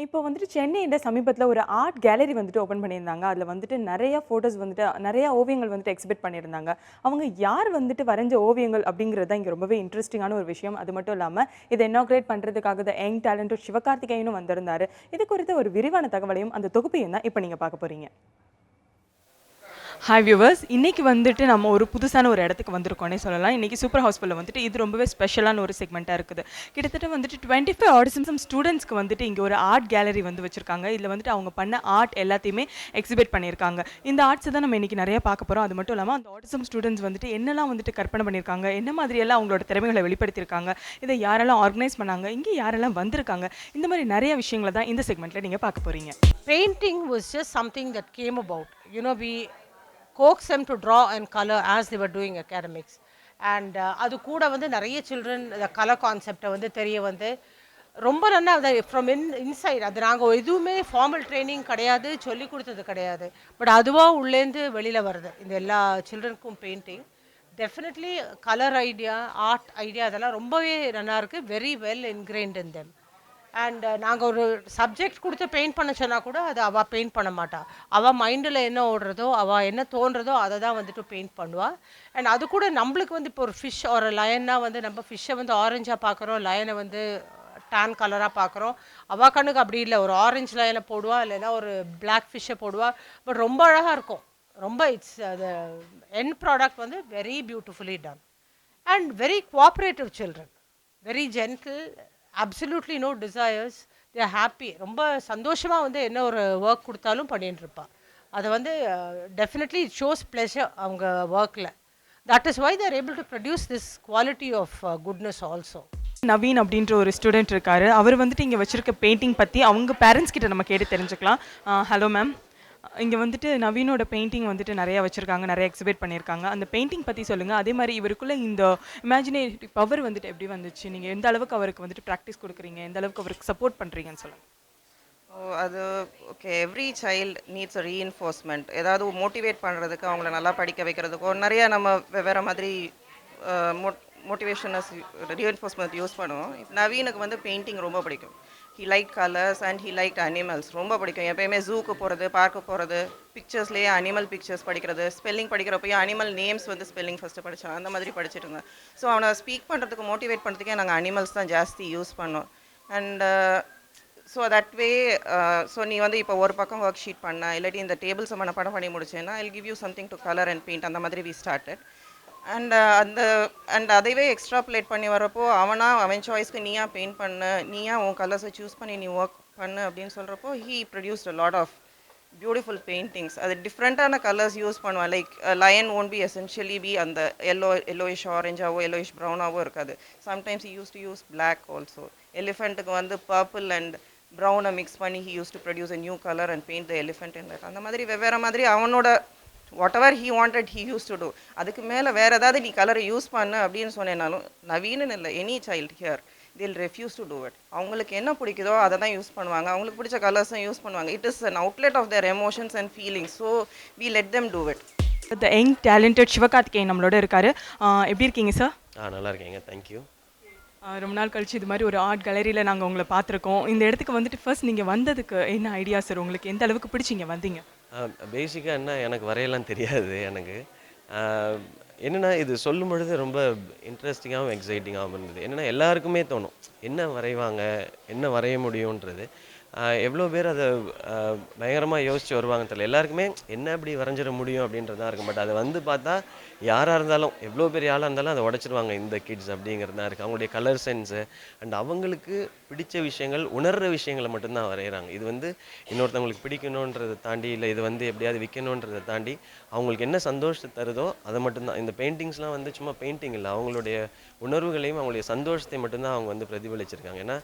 இப்போ வந்துட்டு சென்னையில சமீபத்தில ஒரு ஆர்ட் கேலரி வந்துட்டு ஓப்பன் பண்ணியிருந்தாங்க. அதில வந்துட்டு நெறைய ஃபோட்டோஸ் வந்துட்டு நெறைய ஓவியங்கள் வந்துட்டு எக்ஸிபிட் பண்ணியிருந்தாங்க. அவங்க யார் வந்துட்டு வரைஞ்ச ஓவியங்கள் அப்படிங்கிறது தான் இங்க ரொம்பவே இன்ட்ரஸ்டிங்கான ஒரு விஷயம். அது மட்டும் இல்லாம இத இனாக்ரேட் பண்றதுக்காக த யங் டேலண்டட் சிவகார்த்திகேயனும் வந்திருந்தாரு. இது குறித்த ஒரு விரிவான தகவலையும் அந்த தொகுப்பையும் தான் இப்ப நீங்க பார்க்க போறீங்க. ஹாய் வியூவர்ஸ், இன்னைக்கு வந்துட்டு நம்ம ஒரு புதுசான ஒரு இடத்துக்கு வந்திருக்கோன்னே சொல்லலாம். இன்னைக்கு சூப்பர் ஹவுஸ்ஃபுல்ல வந்துட்டு இது ரொம்பவே ஸ்பெஷலான ஒரு செக்மெண்ட்டா இருக்குது. கிட்டத்தட்ட வந்துட்டு 25 ஆட்டிசம் ஸ்டூடண்ட்ஸ்க்கு வந்துட்டு இங்க ஒரு ஆர்ட் கேலரி வந்து வச்சிருக்காங்க. இதுல வந்துட்டு அவங்க பண்ண ஆர்ட் எல்லாத்தையுமே எக்ஸிபிட் பண்ணியிருக்காங்க. இந்த ஆர்ட்ஸ தான் நம்ம இன்னைக்கு நெறைய பார்க்க போறோம். அது மட்டும் இல்லாம அந்த ஆட்டிசம் ஸ்டூடண்ட்ஸ் வந்துட்டு என்னெல்லாம் வந்துட்டு கற்பனை பண்ணியிருக்காங்க, என்ன மாதிரியெல்லாம் அவங்களோட திறமைகளை வெளிப்படுத்தியிருக்காங்க, இதை யாரெல்லாம் ஆர்கனைஸ் பண்ணாங்க, இங்க யாரெல்லாம் வந்திருக்காங்க, இந்த மாதிரி நெறைய விஷயங்கள தான் இந்த செக்மெண்ட்ல நீங்க பார்க்க போறீங்க. Painting was just something that came about. We coaxed them to draw and color as they were doing academics. And அது கூட வந்து நிறைய சில்ட்ரன் இந்த கலர் கான்செப்டை வந்து தெரிய வந்து ரொம்ப நல்லா அதை ஃப்ரம் இன்சைட் அது நாங்கள் எதுவுமே ஃபார்மல் ட்ரைனிங் கிடையாது, சொல்லி கொடுத்தது கிடையாது. பட் அதுவாக உள்ளேருந்து வெளியில் வருது இந்த எல்லா சில்ட்ரனுக்கும் painting. Definitely colour idea, art idea அதெல்லாம் ரொம்பவே நல்லா இருக்குது. Very well ingrained in them. And நாங்கள் ஒரு சப்ஜெக்ட் கொடுத்து பெயிண்ட் பண்ண சொன்னால் கூட அது அவள் பெயிண்ட் பண்ண மாட்டாள். அவள் மைண்டில் என்ன ஓடுறதோ, அவள் என்ன தோன்றதோ அதை தான் வந்துட்டு பெயிண்ட் பண்ணுவாள். அண்ட் அது கூட நம்மளுக்கு வந்து இப்போ ஒரு ஃபிஷ் ஒரு லயன்னா வந்து நம்ம ஃபிஷ்ஷை வந்து ஆரஞ்சாக பார்க்குறோம், லயனை வந்து டேன் கலராக பார்க்குறோம். அவள் கண்ணுக்கு அப்படி இல்லை, ஒரு ஆரஞ்சு லயனை போடுவா, இல்லைன்னா ஒரு பிளாக் ஃபிஷ்ஷை போடுவா. பட் ரொம்ப அழகாக இருக்கும். ரொம்ப இட்ஸ் அது எண்ட் ப்ராடக்ட் வந்து very beautifully done and very cooperative children, very gentle, absolutely no desires, they're happy. ரொம்ப சந்தோஷமாக வந்து என்ன ஒரு ஒர்க் கொடுத்தாலும் பண்ணிட்டு இருப்பாள். அதை வந்து டெஃபினெட்லி இட் ஷோஸ் ப்ளெஷர் அவங்க ஒர்க்கில். That is why they're able to produce this quality of goodness also. Naveen அப்படின்ற ஒரு ஸ்டூடெண்ட் இருக்காரு. அவர் வந்துட்டு இங்க வச்சிருக்க பெயிண்டிங் பத்தி அவங்க பேரண்ட்ஸ் கிட்ட நம்ம கேட்டு தெரிஞ்சுக்கலாம். ஹலோ மேம், இங்க வந்துட்டு நவீனோட பெயிண்டிங் வந்துட்டு நிறைய வச்சிருக்காங்க, நிறைய எக்ஸிபிட் பண்ணியிருக்காங்க. அந்த பெயிண்டிங் பத்தி சொல்லுங்க. அதே மாதிரி இவருக்குள்ள இந்த இமேஜினேட்டிவ் பவர் வந்துட்டு எப்படி வந்துச்சு? நீங்க எந்த அளவுக்கு அவருக்கு வந்துட்டு ப்ராக்டிஸ் கொடுக்குறீங்க, எந்த அளவுக்கு அவருக்கு சப்போர்ட் பண்றீங்கன்னு சொல்லுங்க. அது okay. Every child needs a reinforcement. ஏதாவது மோட்டிவேட் பண்ணுறதுக்கு, அவங்கள நல்லா படிக்க வைக்கிறதுக்கோ நிறைய நம்ம வேறு மாதிரி மோட்டிவேஷனஸ் ரீஎன்ஃபோர்ஸ்மெண்ட் யூஸ் பண்ணுவோம். நவீனுக்கு வந்து பெயிண்டிங் ரொம்ப பிடிக்கும். He like colours and he like animals. ரொம்ப பிடிக்கும். எப்போயுமே ஜூக்கு போகிறது, பார்க்க போகிறது, பிக்சர்ஸ்லேயே அனிமல் பிக்சர்ஸ் படிக்கிறது, ஸ்பெல்லிங் படிக்கிறப்பையும் அனிமல் நேம்ஸ் வந்து ஸ்பெல்லிங் ஃபஸ்ட்டு படித்தான், அந்த மாதிரி படிச்சுட்டு இருந்தேன். ஸோ அவனை ஸ்பீக் பண்ணுறதுக்கு மோட்டிவேட் பண்ணுறதுக்கே நாங்கள் அனிமல்ஸ் தான் ஜாஸ்தி யூஸ் பண்ணோம். And so that way so நீ வந்து இப்போ ஒரு பக்கம் ஒர்க் ஷீட் பண்ண, இல்லாட்டி இந்த டேபிள்ஸை மனப்பாடம் பண்ணி முடிச்சேன்னா I give you something to colour and paint. அந்த மாதிரி வி ஸ்டார்டட். அண்ட் அதைவே எக்ஸ்ட்ராப்லேட் பண்ணி வரப்போ அவன் சாய்ஸ்க்கு நீயா பெயிண்ட் பண்ண, நீயா உன் கலர்ஸை சூஸ் பண்ணி நீ ஒர்க் பண்ணு அப்படின்னு சொல்கிறப்போ he produced a lot of beautiful paintings. அது டிஃப்ரெண்ட்டான கலர்ஸ் யூஸ் பண்ணுவான். Like lion won't be essentially be அந்த எல்லோயிஷ் ஆரஞ்சாவோ எல்லோயிஷ் ப்ரௌனாவோ இருக்காது. Sometimes he use black also. எலிஃபெண்ட்டுக்கு வந்து பர்பிள் அண்ட் ப்ரௌனை மிக்ஸ் பண்ணி he use to produce a new colour and paint the elephant in that. அந்த மாதிரி வெவ்வேறு மாதிரி அவனோட whatever he wanted he use to do. அதுக்கு மேலே வேறு ஏதாவது நீ கலரை யூஸ் பண்ணு அப்படின்னு சொன்னேனாலும் நவீனன்னு இல்லை, எனி சைல்டு ஹியர் தில் ரெஃப்யூஸ் டு டூ இட். அவங்களுக்கு என்ன பிடிக்குதோ அதை தான் யூஸ் பண்ணுவாங்க, அவங்களுக்கு பிடிச்ச கலர்ஸும் யூஸ் பண்ணுவாங்க. It is an outlet of their emotions and feelings. So we let them do it. The young talented Sivakarthikeyan நம்மளோட இருக்காரு. எப்படி இருக்கீங்க சார்? நல்லா இருக்கீங்க, தேங்க்யூ. ரொம்ப நாள் கழிச்சு இது மாதிரி ஒரு ஆர்ட் கேலரியில் நாங்கள் உங்களை பார்த்துருக்கோம். இந்த இடத்துக்கு வந்துட்டு ஃபர்ஸ்ட் நீங்கள் வந்ததுக்கு என்ன ஐடியா சார்? உங்களுக்கு எந்த அளவுக்கு பிடிச்சிங்க வந்தீங்க? பேசிக்காக என்ன, எனக்கு வரையெல்லாம் தெரியாது. எனக்கு என்னென்னா இது சொல்லும் பொழுது ரொம்ப இன்ட்ரெஸ்டிங்காகவும் எக்ஸைட்டிங்காகவும் இருந்தது. என்னென்னா எல்லாருக்குமே தோணும் என்ன வரைவாங்க, என்ன வரைய முடியுன்றது. எவ்வளோ பேர் அதை பயங்கரமாக யோசித்து வருவாங்க தெரியல. எல்லாருக்குமே என்ன அப்படி வரைஞ்சிட முடியும் அப்படின்றதான் இருக்கும். பட் அதை வந்து பார்த்தா யாராக இருந்தாலும், எவ்வளோ பெரிய ஆளாக இருந்தாலும் அதை உடச்சிருவாங்க இந்த கிட்ஸ் அப்படிங்கிறது தான் இருக்குது. அவங்களுடைய கலர் சென்ஸு அண்ட் அவங்களுக்கு பிடிச்ச விஷயங்கள், உணர்கிற விஷயங்களை மட்டும்தான் வரைகிறாங்க. இது வந்து இன்னொருத்தவங்களுக்கு பிடிக்கணுன்றதை தாண்டி, இல்லை இது வந்து எப்படியாவது விற்கணுன்றதை தாண்டி அவங்களுக்கு என்ன சந்தோஷத்தை தருதோ அதை மட்டும்தான். இந்த பெயிண்டிங்ஸ்லாம் வந்து சும்மா பெயிண்டிங் இல்லை, அவங்களுடைய உணர்வுகளையும் அவங்களுடைய சந்தோஷத்தை மட்டும்தான் அவங்க வந்து பிரதிபலிச்சிருக்காங்க. ஏன்னா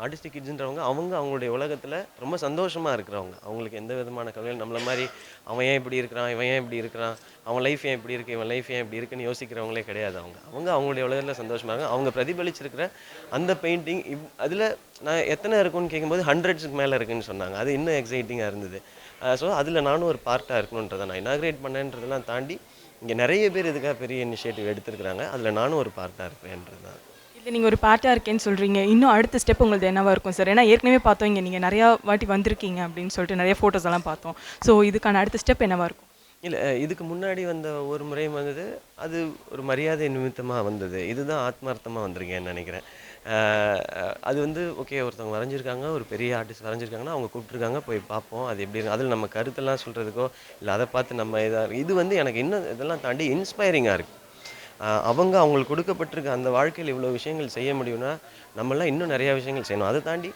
ஆர்டிஸ்டிக் கிட்ஸ்ன்றவங்க அவங்களுடைய உலகத்தில் ரொம்ப சந்தோஷமாக இருக்கிறவங்க. அவங்களுக்கு எந்த விதமான கவலையும் நம்மளை மாதிரி அவன் ஏன் இப்படி இருக்கிறான், இவன் ஏன் இப்படி இருக்கிறான், அவன் லைஃப் ஏன் இப்படி இருக்குது, இவன் லைஃப் ஏன் இப்படி இருக்குன்னு யோசிக்கிறவங்களே கிடையாது. அவங்களுடைய உலகத்தில் சந்தோஷமாக இருக்காங்க. அவங்க பிரதிபலிச்சிருக்கிற அந்த பெயிண்டிங் அதில் நான் எத்தனை இருக்குன்னு கேட்கும்போது 100க்கு மேலே இருக்குன்னு சொன்னாங்க. அது இன்னும் எக்ஸைட்டிங்காக இருந்தது. ஸோ அதில் நானும் ஒரு பார்ட்டாக இருக்கணுன்றதை நான் இனாக்ரேட் பண்ணேன்றதெல்லாம் தாண்டி இங்கே நிறைய பேர் இதுக்காக பெரிய இனிஷியேட்டிவ் எடுத்துருக்குறாங்க. அதில் நானும் ஒரு பார்ட்டாக இருப்பேன்றது தான். இல்லை நீங்கள் ஒரு பார்ட்டாக இருக்கேன்னு சொல்கிறீங்க, இன்னும் அடுத்த ஸ்டெப் உங்களது என்னவா இருக்கும் சார்? ஏன்னா ஏற்கனவே பார்த்தோம் இங்கே நீங்கள் நிறையா வாட்டி வந்திருக்கீங்க அப்படின்னு சொல்லிட்டு நிறைய ஃபோட்டோஸ் எல்லாம் பார்த்தோம். ஸோ இதுக்கான அடுத்த ஸ்டெப் என்னவா இருக்கும்? இல்ல இதுக்கு முன்னாடி வந்த ஒரு முறை வந்தது, அது ஒரு மரியாதை நிமித்தமா வந்தது. இதுதான் ஆத்மார்த்தமா வந்திருக்கேன்னு நெனைக்கிறேன். அ அது வந்து ஓகே ஒருத்தவங்க வரைஞ்சிருக்காங்க, ஒரு பெரிய ஆர்டிஸ்ட் வரைஞ்சிருக்காங்கன்னா, அவங்க கூப்பிட்டுருக்காங்க, போய் பார்ப்போம். அது எப்படி இருக்கு அதில நம்ம கருத்தெல்லாம் சொல்றதுக்கோ, இல்ல அத பார்த்து நம்ம இது வந்து எனக்கு இன்னும் இதெல்லாம் தாண்டி இன்ஸ்பைரிங்கா இருக்கு. அவங்க அவங்களுக்கு கொடுக்கப்பட்டிருக்க அந்த வாழ்க்கையில இவ்வளோ விஷயங்கள் செய்ய முடியும்னா, நம்மலாம் இன்னும் நிறையா விஷயங்கள் செய்யணும். அத தாண்டி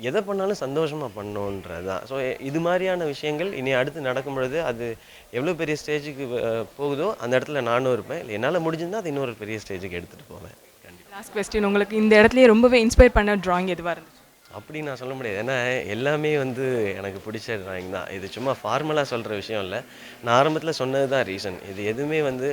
எத பண்ணாலும் சந்தோஷமா பண்ணணுன்றது தான். ஸோ இது மாரியான விஷயங்கள் இனி அடுத்து நடக்கும் பொழுது, அது எவ்வளோ பெரிய ஸ்டேஜுக்கு போகுதோ, அந்த இடத்துல நானும் இருப்பேன். இல்ல என்னால முடிஞ்சதுன்னா, அது இன்னொரு பெரிய ஸ்டேஜுக்கு எடுத்துட்டு போவேன். கண்டிப்பா. லாஸ்ட் கொஸ்டின், உங்களுக்கு இந்த இடத்துலயே ரொம்பவே இன்ஸ்பயர் பண்ண டிராயிங் எதுவாக இருந்துச்சு? அப்படி நான் சொல்ல முடியாது. ஏன்னா எல்லாமே வந்து எனக்கு பிடிச்ச டிராயிங் தான். இது சும்மா ஃபார்மலா சொல்ற விஷயம் இல்ல. நான் ஆரம்பத்தில சொன்னது தான் ரீசன். இது எதுவுமே வந்து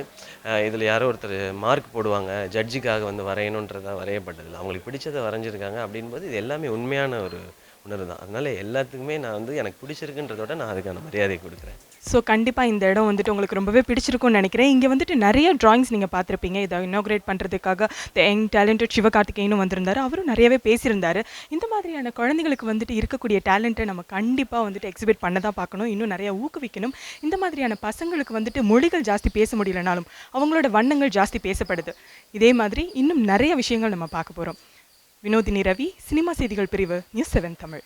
இதில யாரோ ஒருத்தர் மார்க் போடுவாங்க, ஜட்ஜுக்காக வந்து வரையணுன்றதா வரையப்பட்டதில்ல. அவங்களுக்கு பிடிச்சத வரைஞ்சிருக்காங்க அப்படின்போது, இது எல்லாமே உண்மையான ஒரு உணர்வு தான். அதனால எல்லாத்துக்குமே நான் வந்து எனக்கு பிடிச்சிருக்குன்றத விட நான் அதுக்கான மரியாதை குடுக்குறேன். ஸோ கண்டிப்பாக இந்த இடம் வந்துட்டு உங்களுக்கு ரொம்பவே பிடிச்சிருக்கும்னு நினைக்கிறேன். இங்கே வந்துட்டு நிறைய டிராயிங்ஸ் நீங்கள் பார்த்துருப்பீங்க. இதை இனாக்ரேட் பண்ணுறதுக்காக த யங் டேலண்டட் சிவகார்த்திகேயனும் வந்திருந்தாரு. அவரும் நிறையவே பேசியிருந்தாரு. இந்த மாதிரியான குழந்தைகளுக்கு வந்துட்டு இருக்கக்கூடிய டேலண்ட்டை நம்ம கண்டிப்பாக வந்துட்டு எக்ஸிபிட் பண்ண தான் பார்க்கணும். இன்னும் நிறைய ஊக்குவிக்கணும். இந்த மாதிரியான பசங்களுக்கு வந்துட்டு மொழிகள் ஜாஸ்தி பேச முடியலனாலும் அவங்களோட வண்ணங்கள் ஜாஸ்தி பேசப்படுது. இதே மாதிரி இன்னும் நிறைய விஷயங்கள் நம்ம பார்க்க போகிறோம். வினோதினி ரவி, சினிமா செய்திகள் பிரிவு, நியூஸ் 7 தமிழ்.